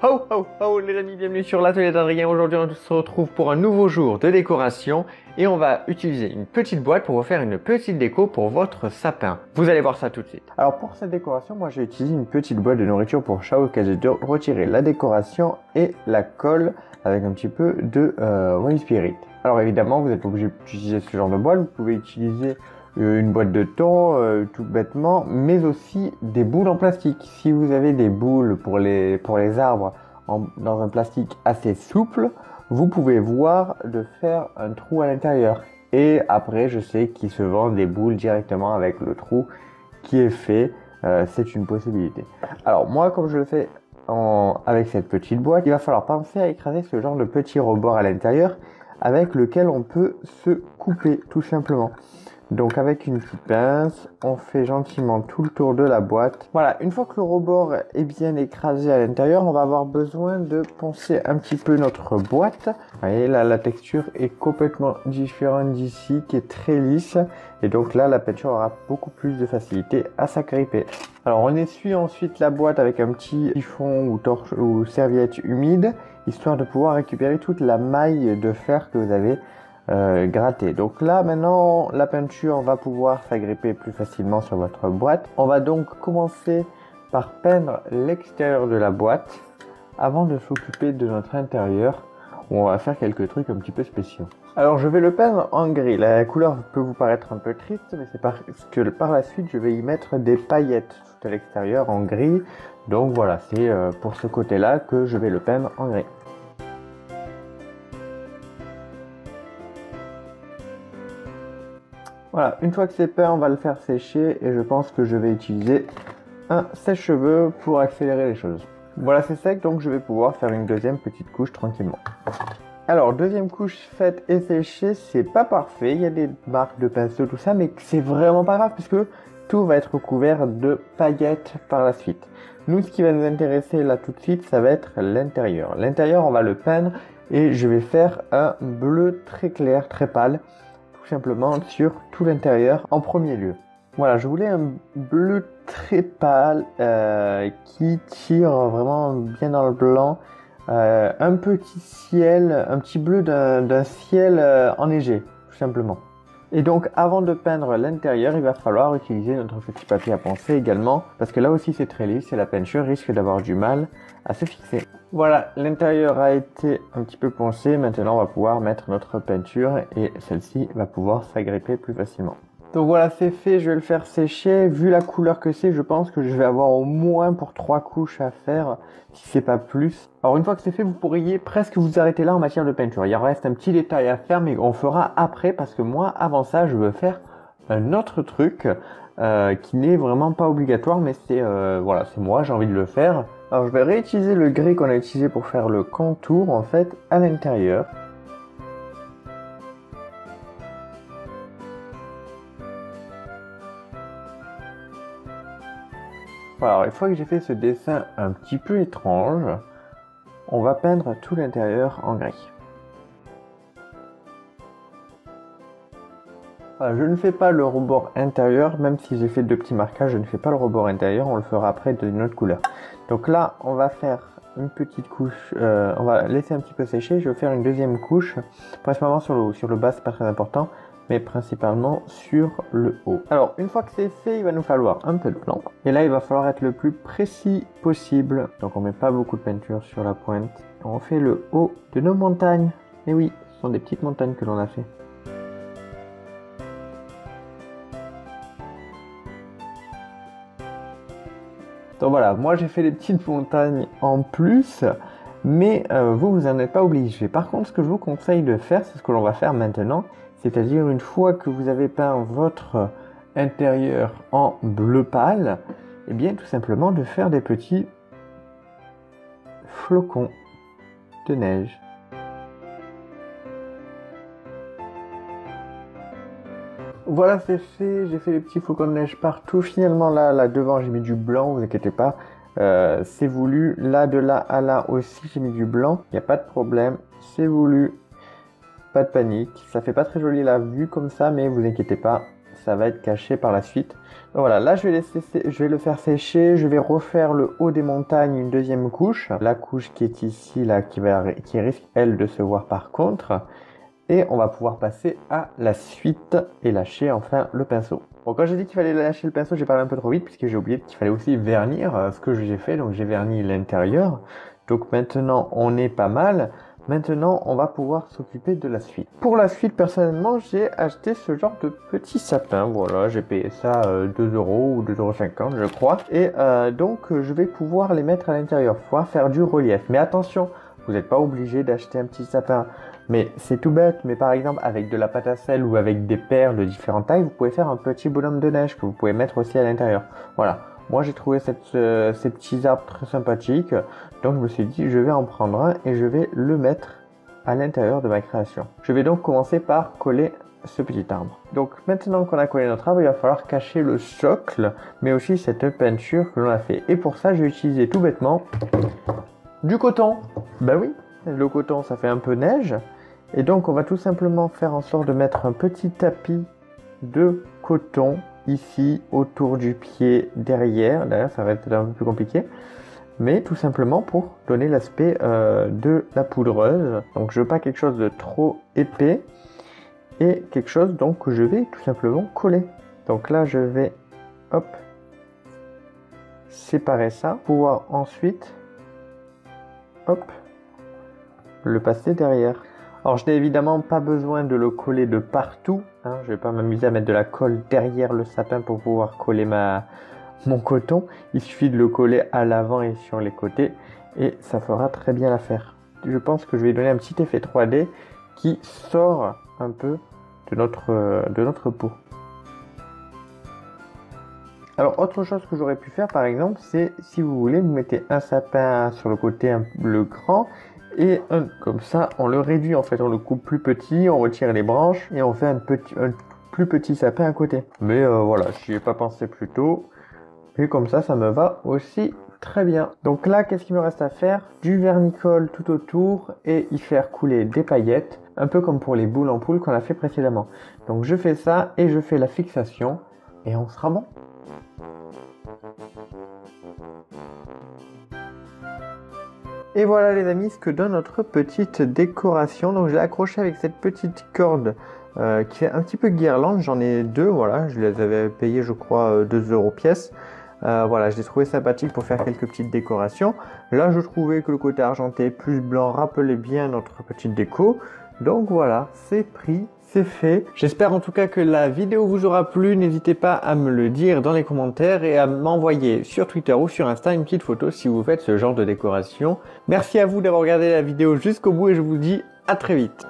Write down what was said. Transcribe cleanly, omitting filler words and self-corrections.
Ho ho ho les amis, bienvenue sur l'atelier d'Adrien. Aujourd'hui on se retrouve pour un nouveau jour de décoration et on va utiliser une petite boîte pour vous faire une petite déco pour votre sapin. Vous allez voir ça tout de suite. Alors pour cette décoration, moi j'ai utilisé une petite boîte de nourriture pour chat au cas de retirer la décoration et la colle avec un petit peu de Wine Spirit. Alors évidemment vous n'êtes pas obligé d'utiliser ce genre de boîte, vous pouvez utiliser une boîte de thon tout bêtement, mais aussi des boules en plastique. Si vous avez des boules pour les arbres dans un plastique assez souple, vous pouvez voir de faire un trou à l'intérieur. Et après, je sais qu'il se vend des boules directement avec le trou qui est fait. C'est une possibilité. Alors moi, comme je le fais avec cette petite boîte, il va falloir penser à écraser ce genre de petit rebord à l'intérieur avec lequel on peut se couper tout simplement. Donc avec une petite pince, on fait gentiment tout le tour de la boîte. Voilà, une fois que le rebord est bien écrasé à l'intérieur, on va avoir besoin de poncer un petit peu notre boîte. Vous voyez là, la texture est complètement différente d'ici, qui est très lisse. Et donc là, la peinture aura beaucoup plus de facilité à s'agripper. Alors on essuie ensuite la boîte avec un petit chiffon ou serviette humide, histoire de pouvoir récupérer toute la maille de fer que vous avez gratter. Donc là maintenant la peinture va pouvoir s'agripper plus facilement sur votre boîte. On va donc commencer par peindre l'extérieur de la boîte avant de s'occuper de notre intérieur où on va faire quelques trucs un petit peu spéciaux. Alors je vais le peindre en gris. La couleur peut vous paraître un peu triste, mais c'est parce que par la suite je vais y mettre des paillettes tout à l'extérieur en gris. Donc voilà, c'est pour ce côté là que je vais le peindre en gris. Voilà, une fois que c'est peint, on va le faire sécher et je pense que je vais utiliser un sèche-cheveux pour accélérer les choses. Voilà, c'est sec, donc je vais pouvoir faire une deuxième petite couche tranquillement. Alors, deuxième couche faite et séchée, c'est pas parfait, il y a des marques de pinceau, tout ça, mais c'est vraiment pas grave puisque tout va être couvert de paillettes par la suite. Nous, ce qui va nous intéresser là tout de suite, ça va être l'intérieur. L'intérieur, on va le peindre et je vais faire un bleu très clair, très pâle, simplement sur tout l'intérieur en premier lieu. Voilà, je voulais un bleu très pâle qui tire vraiment bien dans le blanc, un petit ciel, un petit bleu d'un ciel enneigé, tout simplement. Et donc avant de peindre l'intérieur, il va falloir utiliser notre petit papier à poncer également, parce que là aussi c'est très lisse et la peinture risque d'avoir du mal à se fixer. Voilà, l'intérieur a été un petit peu poncé, maintenant on va pouvoir mettre notre peinture et celle-ci va pouvoir s'agripper plus facilement. Donc voilà, c'est fait, je vais le faire sécher. Vu la couleur que c'est, je pense que je vais avoir au moins pour 3 couches à faire, si c'est pas plus. Alors une fois que c'est fait, vous pourriez presque vous arrêter là en matière de peinture. Il reste un petit détail à faire, mais on fera après, parce que moi, avant ça, je veux faire un autre truc qui n'est vraiment pas obligatoire, mais c'est voilà, c'est moi, j'ai envie de le faire. Alors je vais réutiliser le gris qu'on a utilisé pour faire le contour, en fait, à l'intérieur. Alors, une fois que j'ai fait ce dessin un petit peu étrange, on va peindre tout l'intérieur en gris. Voilà, je ne fais pas le rebord intérieur, même si j'ai fait 2 petits marquages, je ne fais pas le rebord intérieur, on le fera après d'une autre couleur. Donc là, on va faire une petite couche, on va laisser un petit peu sécher, je vais faire une deuxième couche, principalement sur le bas, c'est pas très important, mais principalement sur le haut. Alors, une fois que c'est fait, il va nous falloir un peu de blanc. Et là, il va falloir être le plus précis possible. Donc, on met pas beaucoup de peinture sur la pointe. On fait le haut de nos montagnes. Et oui, ce sont des petites montagnes que l'on a fait. Donc voilà, moi j'ai fait des petites montagnes en plus, mais vous n'en êtes pas obligé. Par contre, ce que je vous conseille de faire, c'est ce que l'on va faire maintenant, c'est-à-dire une fois que vous avez peint votre intérieur en bleu pâle, et bien tout simplement de faire des petits flocons de neige. Voilà, c'est fait, j'ai fait les petits flocons de neige partout. Finalement là devant j'ai mis du blanc, vous inquiétez pas, c'est voulu. Là de là à là aussi j'ai mis du blanc, il n'y a pas de problème, c'est voulu. Pas de panique, ça fait pas très joli la vue comme ça, mais vous inquiétez pas, ça va être caché par la suite. Voilà, là je vais le faire sécher, je vais refaire le haut des montagnes une deuxième couche. La couche qui est ici, là, qui risque, elle, de se voir par contre. Et on va pouvoir passer à la suite et lâcher enfin le pinceau. Bon, quand j'ai dit qu'il fallait lâcher le pinceau, j'ai parlé un peu trop vite puisque j'ai oublié qu'il fallait aussi vernir ce que j'ai fait. Donc j'ai verni l'intérieur. Donc maintenant on est pas mal. Maintenant on va pouvoir s'occuper de la suite. Pour la suite, personnellement, j'ai acheté ce genre de petit sapin. Voilà, j'ai payé ça 2 € ou 2,50 € je crois. Et donc je vais pouvoir les mettre à l'intérieur, pouvoir faire du relief. Mais attention, vous n'êtes pas obligé d'acheter un petit sapin. Mais c'est tout bête, mais par exemple avec de la pâte à sel ou avec des perles de différentes tailles, vous pouvez faire un petit bonhomme de neige que vous pouvez mettre aussi à l'intérieur. Voilà, moi j'ai trouvé ces petits arbres très sympathiques, donc je me suis dit je vais en prendre un et je vais le mettre à l'intérieur de ma création. Je vais donc commencer par coller ce petit arbre. Donc maintenant qu'on a collé notre arbre, il va falloir cacher le socle, mais aussi cette peinture que l'on a fait. Et pour ça, j'ai utilisé tout bêtement du coton. Ben oui, le coton ça fait un peu neige. Et donc on va tout simplement faire en sorte de mettre un petit tapis de coton ici autour du pied derrière. Derrière ça va être un peu plus compliqué. Mais tout simplement pour donner l'aspect de la poudreuse. Donc je veux pas quelque chose de trop épais. Et quelque chose donc que je vais tout simplement coller. Donc là je vais hop séparer ça. Pouvoir ensuite hop le passer derrière. Alors je n'ai évidemment pas besoin de le coller de partout, hein. Je ne vais pas m'amuser à mettre de la colle derrière le sapin pour pouvoir coller mon coton. Il suffit de le coller à l'avant et sur les côtés et ça fera très bien l'affaire. Je pense que je vais donner un petit effet 3D qui sort un peu de notre peau. Alors autre chose que j'aurais pu faire par exemple, c'est si vous voulez, vous mettez un sapin sur le côté, le grand, et comme ça on le réduit en fait, on le coupe plus petit, on retire les branches et on fait un plus petit sapin à côté. Mais voilà, j'y ai pas pensé plus tôt et comme ça me va aussi très bien. Donc là, qu'est-ce qu'il me reste à faire? Du vernicole tout autour et y faire couler des paillettes, un peu comme pour les boules en poule qu'on a fait précédemment. Donc je fais ça et je fais la fixation et on sera bon. Et voilà les amis ce que donne notre petite décoration. Donc je l'ai accroché avec cette petite corde qui fait un petit peu guirlande. J'en ai deux, voilà, je les avais payés je crois 2 € pièce. Voilà, je l'ai trouvé sympathique pour faire quelques petites décorations. Là je trouvais que le côté argenté plus blanc rappelait bien notre petite déco. Donc voilà, c'est pris, c'est fait. J'espère en tout cas que la vidéo vous aura plu. N'hésitez pas à me le dire dans les commentaires et à m'envoyer sur Twitter ou sur Insta une petite photo si vous faites ce genre de décoration. Merci à vous d'avoir regardé la vidéo jusqu'au bout et je vous dis à très vite.